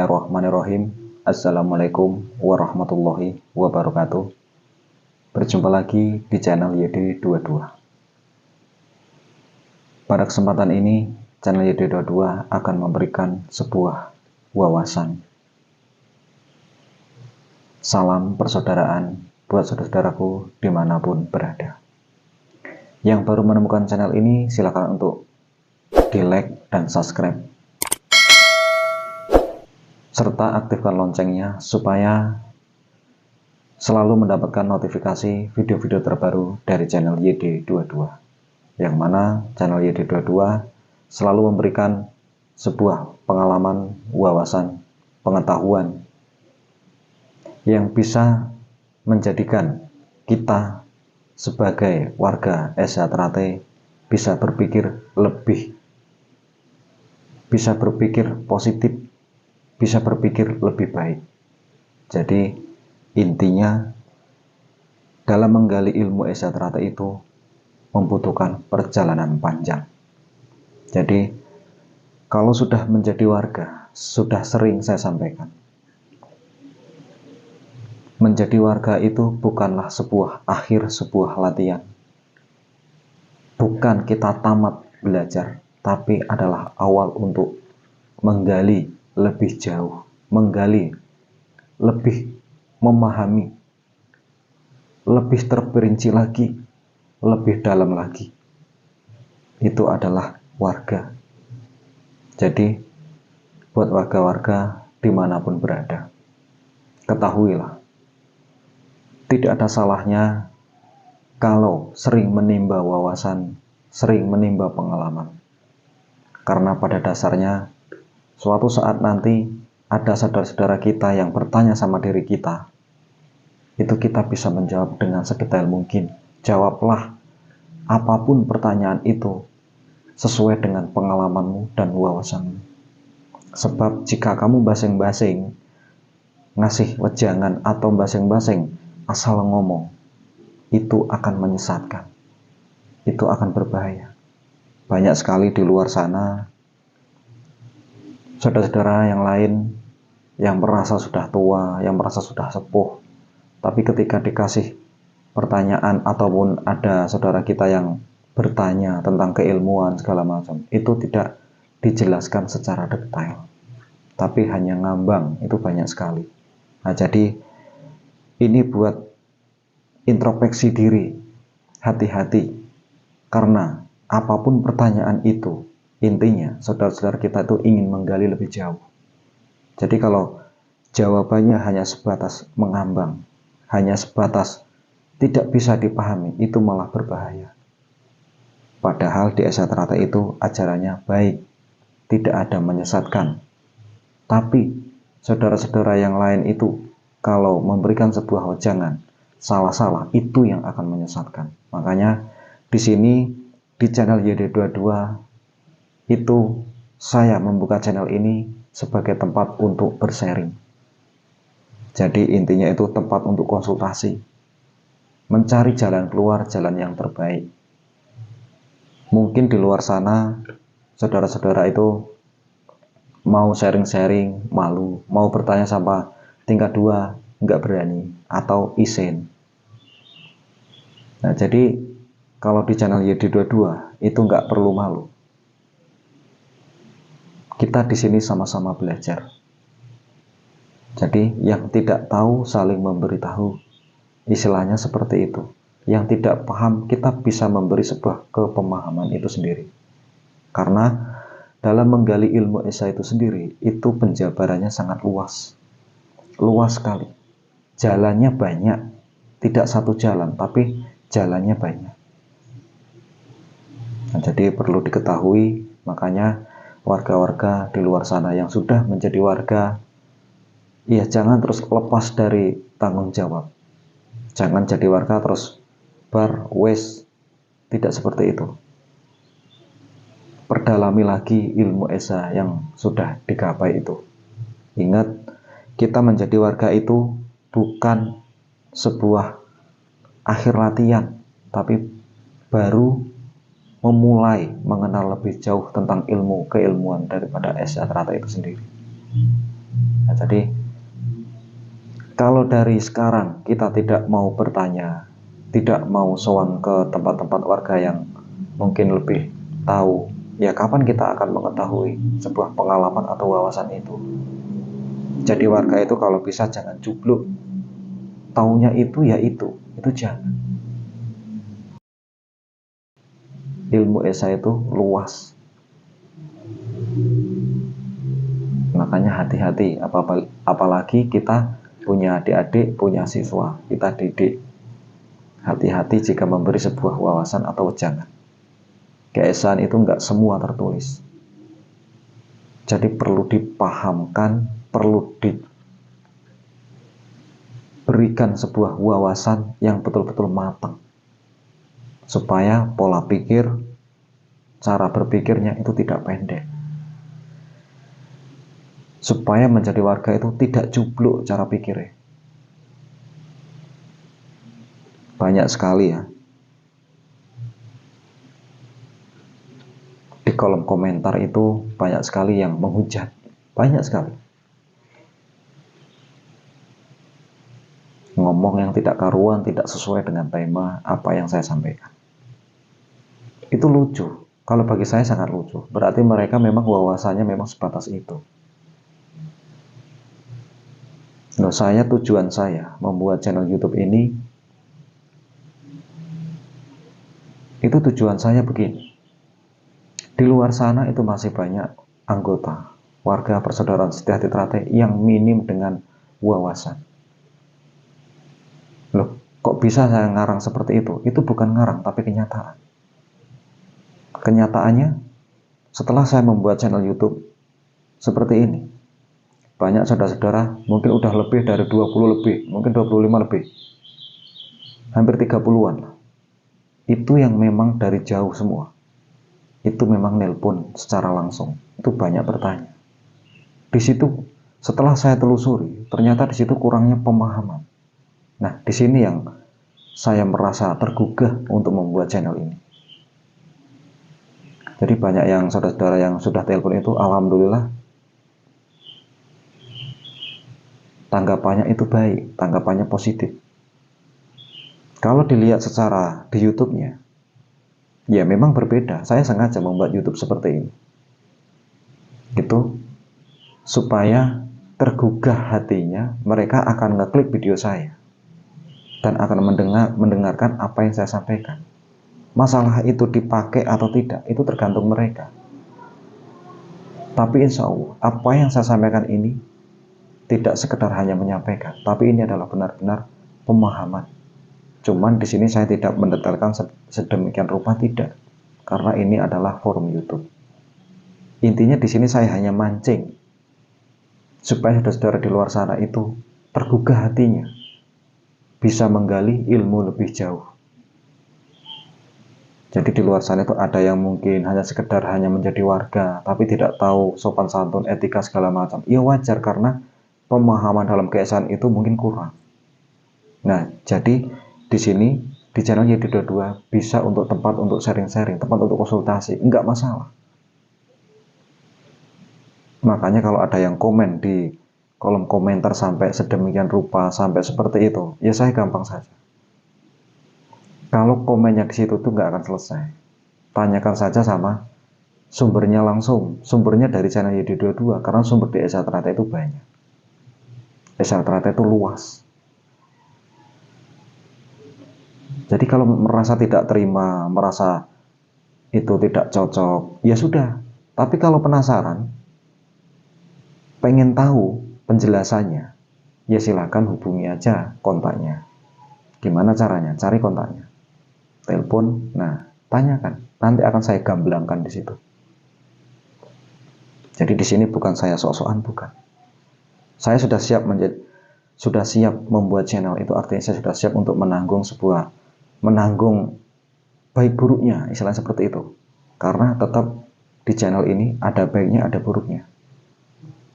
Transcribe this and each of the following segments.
Bismillahirrahmanirrahim. Assalamualaikum warahmatullahi wabarakatuh. Berjumpa lagi di channel YD22. Pada kesempatan ini, channel YD22 akan memberikan sebuah wawasan. Salam persaudaraan buat saudara-saudaraku dimanapun berada. Yang baru menemukan channel ini, silakan untuk di-like dan subscribe, serta aktifkan loncengnya supaya selalu mendapatkan notifikasi video-video terbaru dari channel YD22, yang mana channel YD22 selalu memberikan sebuah pengalaman, wawasan, pengetahuan yang bisa menjadikan kita sebagai warga Esa Trate bisa berpikir lebih, bisa berpikir positif, bisa berpikir lebih baik. Jadi intinya dalam menggali ilmu Esa Trate itu membutuhkan perjalanan panjang. Jadi kalau sudah menjadi warga, sudah sering saya sampaikan, menjadi warga itu bukanlah sebuah akhir sebuah latihan. Bukan kita tamat belajar, tapi adalah awal untuk menggali lebih jauh, menggali lebih, memahami lebih terperinci lagi, lebih dalam lagi. Itu adalah warga. Jadi buat warga-warga dimanapun berada, ketahuilah, tidak ada salahnya kalau sering menimba wawasan, sering menimba pengalaman. Karena pada dasarnya suatu saat nanti ada saudara-saudara kita yang bertanya sama diri kita, itu kita bisa menjawab dengan sedetail mungkin. Jawablah apapun pertanyaan itu sesuai dengan pengalamanmu dan wawasanmu. Sebab jika kamu basing-basing ngasih wejangan atau basing-basing asal ngomong, itu akan menyesatkan, itu akan berbahaya. Banyak sekali di luar sana saudara-saudara yang lain yang merasa sudah tua, yang merasa sudah sepuh, tapi ketika dikasih pertanyaan ataupun ada saudara kita yang bertanya tentang keilmuan segala macam, itu tidak dijelaskan secara detail, tapi hanya ngambang, itu banyak sekali. Nah, jadi ini buat introspeksi diri, hati-hati, karena apapun pertanyaan itu, intinya saudara-saudara kita itu ingin menggali lebih jauh. Jadi kalau jawabannya hanya sebatas mengambang, hanya sebatas tidak bisa dipahami, itu malah berbahaya. Padahal di Esa Trate itu ajarannya baik, tidak ada menyesatkan. Tapi saudara-saudara yang lain itu kalau memberikan sebuah wejangan salah-salah, itu yang akan menyesatkan. Makanya di sini di channel YD22 itu saya membuka channel ini sebagai tempat untuk bersharing. Jadi intinya itu tempat untuk konsultasi, mencari jalan keluar, jalan yang terbaik. Mungkin di luar sana saudara-saudara itu mau sharing-sharing, malu, mau bertanya sama tingkat 2, nggak berani, atau isin. Nah, jadi kalau di channel YD22 itu nggak perlu malu. Kita di sini sama-sama belajar. Jadi yang tidak tahu saling memberitahu, istilahnya seperti itu. Yang tidak paham kita bisa memberi sebuah kepemahaman itu sendiri. Karena dalam menggali ilmu Esa itu sendiri, itu penjabarannya sangat luas. Luas sekali. Jalannya banyak. Tidak satu jalan, tapi jalannya banyak. Nah, jadi perlu diketahui, makanya warga-warga di luar sana yang sudah menjadi warga, ya jangan terus lepas dari tanggung jawab. Jangan jadi warga terus wes, tidak seperti itu. Perdalami lagi ilmu Esa yang sudah digapai itu. Ingat, kita menjadi warga itu bukan sebuah akhir latihan, tapi baru memulai mengenal lebih jauh tentang ilmu keilmuan daripada Esa Trate itu sendiri. Nah, jadi kalau dari sekarang kita tidak mau bertanya, tidak mau sowan ke tempat-tempat warga yang mungkin lebih tahu, ya kapan kita akan mengetahui sebuah pengalaman atau wawasan itu? Jadi warga itu kalau bisa jangan jubluk, taunya itu ya itu jangan. Ilmu esai itu luas, makanya hati-hati, apalagi kita punya adik-adik, punya siswa, kita didik. Hati-hati jika memberi sebuah wawasan atau wejangan. Keesaan itu enggak semua tertulis. Jadi perlu dipahamkan, perlu diberikan sebuah wawasan yang betul-betul matang. Supaya pola pikir, cara berpikirnya itu tidak pendek. Supaya menjadi warga itu tidak jubluk cara pikirnya. Banyak sekali ya. Di kolom komentar itu banyak sekali yang menghujat. Banyak sekali. Ngomong yang tidak karuan, tidak sesuai dengan tema apa yang saya sampaikan. Itu lucu. Kalau bagi saya sangat lucu. Berarti mereka memang wawasannya memang sebatas itu. Loh, tujuan saya membuat channel YouTube ini, itu tujuan saya begini. Di luar sana itu masih banyak anggota warga persaudaraan Siti Hati Trate yang minim dengan wawasan. Loh, kok bisa saya ngarang seperti itu? Itu bukan ngarang, tapi kenyataan. Kenyataannya, setelah saya membuat channel YouTube seperti ini, banyak saudara-saudara mungkin udah lebih dari 20 lebih, mungkin 25 lebih, hampir 30-an. Itu yang memang dari jauh semua. Itu memang nelpon secara langsung. Itu banyak bertanya. Di situ setelah saya telusuri, ternyata di situ kurangnya pemahaman. Nah, di sini yang saya merasa tergugah untuk membuat channel ini. Jadi banyak yang saudara-saudara yang sudah telepon itu, alhamdulillah tanggapannya itu baik, tanggapannya positif. Kalau dilihat secara di YouTube-nya, ya memang berbeda. Saya sengaja membuat YouTube seperti ini. Gitu, supaya tergugah hatinya, mereka akan ngeklik video saya dan akan mendengarkan apa yang saya sampaikan. Masalah itu dipakai atau tidak, itu tergantung mereka. Tapi insya Allah, apa yang saya sampaikan ini tidak sekedar hanya menyampaikan, tapi ini adalah benar-benar pemahaman. Cuman di sini saya tidak mendetailkan sedemikian rupa, tidak, karena ini adalah forum YouTube. Intinya di sini saya hanya mancing supaya saudara-saudara di luar sana itu tergugah hatinya, bisa menggali ilmu lebih jauh. Jadi di luar sana itu ada yang mungkin hanya sekedar hanya menjadi warga, tapi tidak tahu sopan santun, etika segala macam. Ya wajar, karena pemahaman dalam keesaan itu mungkin kurang. Nah, jadi di sini di channel YD22 bisa untuk tempat untuk sharing-sharing, tempat untuk konsultasi, enggak masalah. Makanya kalau ada yang komen di kolom komentar sampai sedemikian rupa, sampai seperti itu, ya saya gampang saja. Kalau komennya di situ tuh nggak akan selesai. Tanyakan saja sama sumbernya langsung. Sumbernya dari channel YD22, karena sumber di Esa Trate itu banyak. Esa Trate itu luas. Jadi kalau merasa tidak terima, merasa itu tidak cocok, ya sudah. Tapi kalau penasaran, pengen tahu penjelasannya, ya silakan hubungi aja kontaknya. Gimana caranya? Cari kontaknya, telepon, nah tanyakan. Nanti akan saya gamblangkan di situ. Jadi di sini bukan saya sok-sokan, bukan. Saya sudah siap membuat channel itu, artinya saya sudah siap untuk menanggung baik buruknya, istilahnya seperti itu. Karena tetap di channel ini ada baiknya, ada buruknya.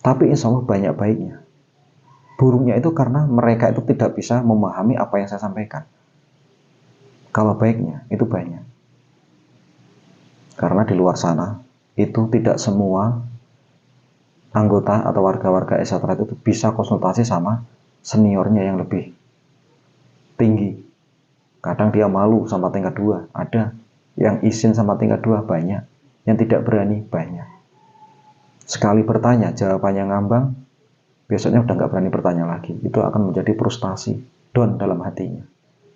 Tapi insya Allah banyak baiknya. Buruknya itu karena mereka itu tidak bisa memahami apa yang saya sampaikan. Kalau baiknya itu banyak. Karena di luar sana itu tidak semua anggota atau warga-warga eksatria itu bisa konsultasi sama seniornya yang lebih tinggi. Kadang dia malu sama tingkat 2, ada yang izin sama tingkat 2 banyak, yang tidak berani banyak. Sekali bertanya jawabannya ngambang, biasanya udah nggak berani bertanya lagi. Itu akan menjadi frustasi, down dalam hatinya.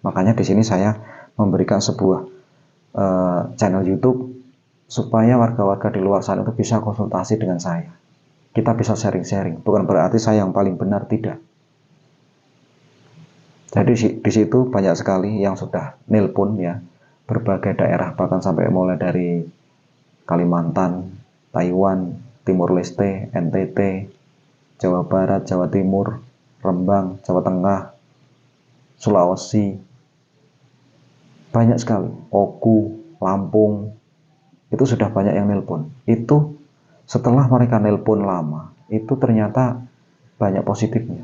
Makanya di sini saya memberikan sebuah channel YouTube supaya warga-warga di luar sana itu bisa konsultasi dengan saya. Kita bisa sharing-sharing. Bukan berarti saya yang paling benar, tidak. Jadi di situ banyak sekali yang sudah nelpon ya, berbagai daerah, bahkan sampai mulai dari Kalimantan, Taiwan, Timur Leste, NTT, Jawa Barat, Jawa Timur, Rembang, Jawa Tengah, Sulawesi, banyak sekali, Oku, Lampung, itu sudah banyak yang nelpon. Itu setelah mereka nelpon lama, itu ternyata banyak positifnya.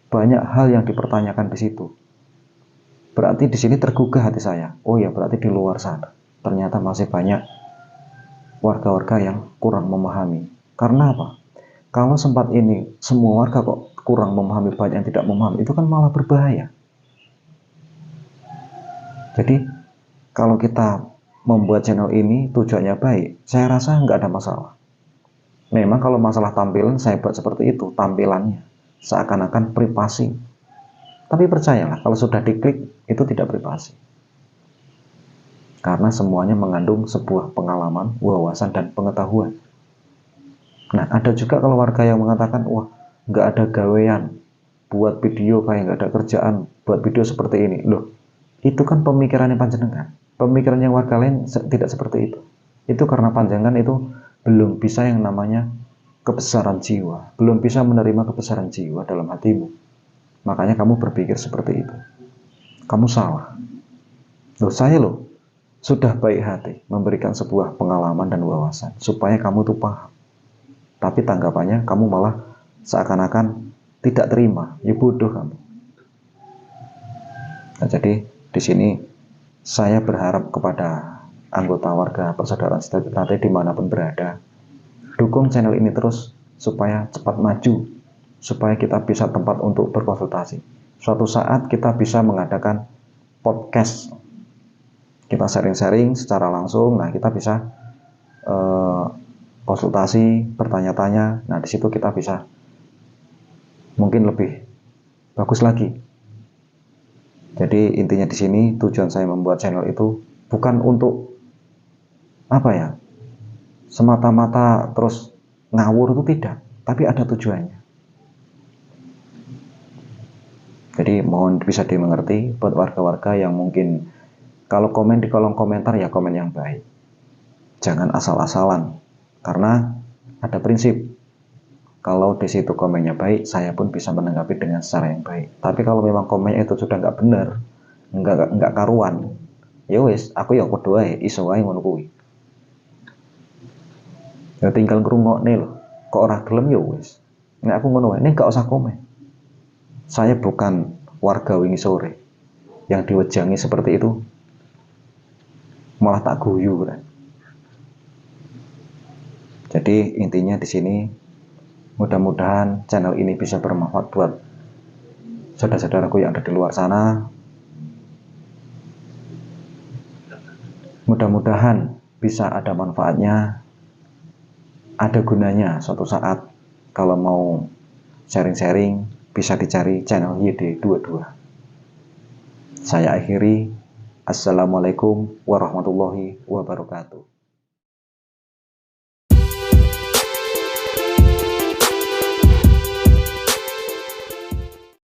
Banyak hal yang dipertanyakan di situ. Berarti di sini tergugah hati saya. Oh ya, berarti di luar sana ternyata masih banyak warga-warga yang kurang memahami. Karena apa? Kalau sempat ini semua warga kok kurang memahami, banyak yang tidak memahami, itu kan malah berbahaya. Jadi kalau kita membuat channel ini tujuannya baik, saya rasa nggak ada masalah. Memang kalau masalah tampilan saya buat seperti itu, tampilannya seakan-akan privasi. Tapi percayalah, kalau sudah diklik itu tidak privasi. Karena semuanya mengandung sebuah pengalaman, wawasan, dan pengetahuan. Nah, ada juga kalau warga yang mengatakan, wah, nggak ada gawean, buat video kayak nggak ada kerjaan, buat video seperti ini. Loh, itu kan pemikirannya panjenengan. Pemikirannya warga lain tidak seperti itu. Itu karena panjenengan itu belum bisa yang namanya kebesaran jiwa, belum bisa menerima kebesaran jiwa dalam hatimu. Makanya kamu berpikir seperti itu. Kamu salah. Saya sudah baik hati memberikan sebuah pengalaman dan wawasan supaya kamu tuh paham. Tapi tanggapannya kamu malah seakan-akan tidak terima. Ya bodoh kamu. Nah, jadi di sini saya berharap kepada anggota warga persaudaraan Ternate dimanapun berada, dukung channel ini terus supaya cepat maju, supaya kita bisa tempat untuk berkonsultasi. Suatu saat kita bisa mengadakan podcast, kita sharing-sharing secara langsung. Nah, kita bisa konsultasi, bertanya-tanya. Nah, di situ kita bisa mungkin lebih bagus lagi. Jadi intinya di sini tujuan saya membuat channel itu bukan untuk apa ya, semata-mata terus ngawur, itu tidak, tapi ada tujuannya. Jadi mohon bisa dimengerti buat warga-warga yang mungkin kalau komen di kolom komentar ya komen yang baik. Jangan asal-asalan, karena ada prinsip. Kalau di situ komennya baik, saya pun bisa menanggapi dengan secara yang baik. Tapi kalau memang komennya itu sudah nggak benar, nggak karuan, ya wis, aku yang kudu ae, iso ae ngono kuwi. Ya tinggal ngrungokne lho. Kok ora gelem ya wis. Nek aku ngono wae, nek gak usah komen. Saya bukan warga wingi sore yang diwejangi seperti itu, malah tak guyu kan. Jadi intinya di sini mudah-mudahan channel ini bisa bermanfaat buat saudara-saudaraku yang ada di luar sana. Mudah-mudahan bisa ada manfaatnya, ada gunanya suatu saat. Kalau mau sharing-sharing bisa dicari channel YD22. Saya akhiri. Assalamualaikum warahmatullahi wabarakatuh.